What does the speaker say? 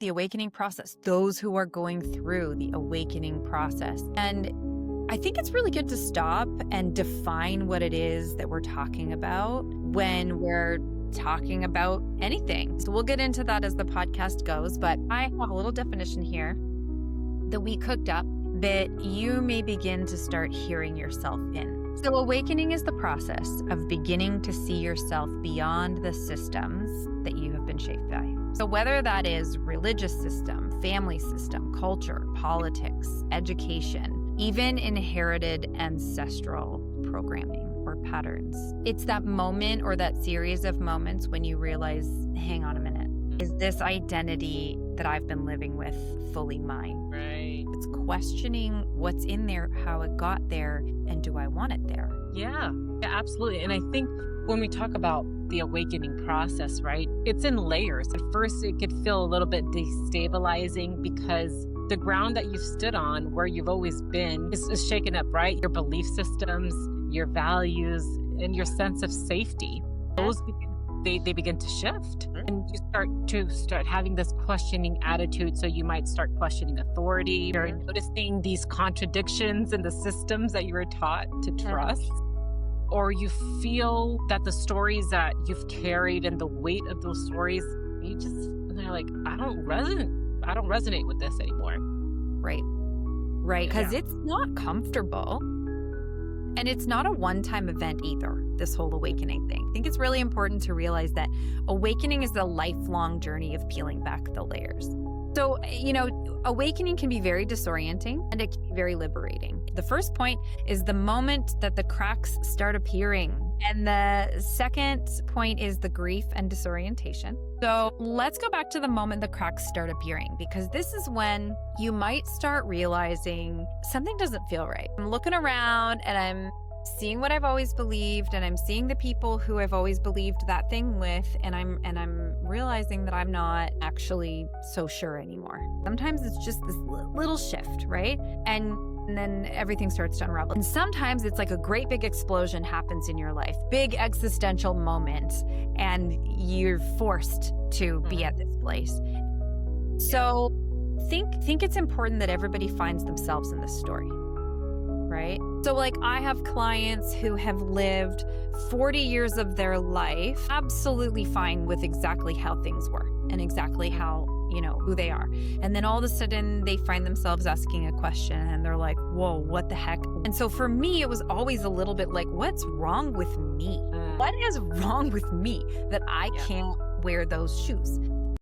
the awakening process, those who are going through the awakening process. And I think it's really good to stop and define what it is that we're talking about when we're talking about anything. So we'll get into that as the podcast goes, but I have a little definition here that we cooked up that you may begin to start hearing yourself in. So awakening is the process of beginning to see yourself beyond the systems that you have been shaped by. So whether that is religious system, family system, culture, politics, education, even inherited ancestral programming or patterns. It's that moment or that series of moments when you realize, hang on a minute, is this identity that I've been living with fully mine? Right. It's questioning what's in there, how it got there, and do I want it there? Yeah, absolutely. And I think when we talk about the awakening process, right, it's in layers. At first, it could feel a little bit destabilizing because the ground that you've stood on, where you've always been, is shaken up, right? Your belief systems, your values, and your sense of safety. Those they begin to shift. And you start having this questioning attitude. So you might start questioning authority. You're noticing these contradictions in the systems that you were taught to trust. Or you feel that the stories that you've carried and the weight of those stories, they're like, I don't resonate with this anymore. Right. Because it's not comfortable. And it's not a one-time event either, this whole awakening thing. I think it's really important to realize that awakening is a lifelong journey of peeling back the layers. So, awakening can be very disorienting and it can be very liberating. The first point is the moment that the cracks start appearing. And the second point is the grief and disorientation. So let's go back to the moment the cracks start appearing, because this is when you might start realizing something doesn't feel right. I'm looking around and I'm seeing what I've always believed, and I'm seeing the people who I've always believed that thing with, and I'm realizing that I'm not actually so sure anymore. Sometimes it's just this little shift, right? And then everything starts to unravel. And sometimes it's like a great big explosion happens in your life, big existential moment, and you're forced to be at this place. So think it's important that everybody finds themselves in this story, right? So like I have clients who have lived 40 years of their life absolutely fine with exactly how things were and exactly how, who they are. And then all of a sudden they find themselves asking a question and they're like, whoa, what the heck? And so for me, it was always a little bit like, what's wrong with me? What is wrong with me that I can't wear those shoes?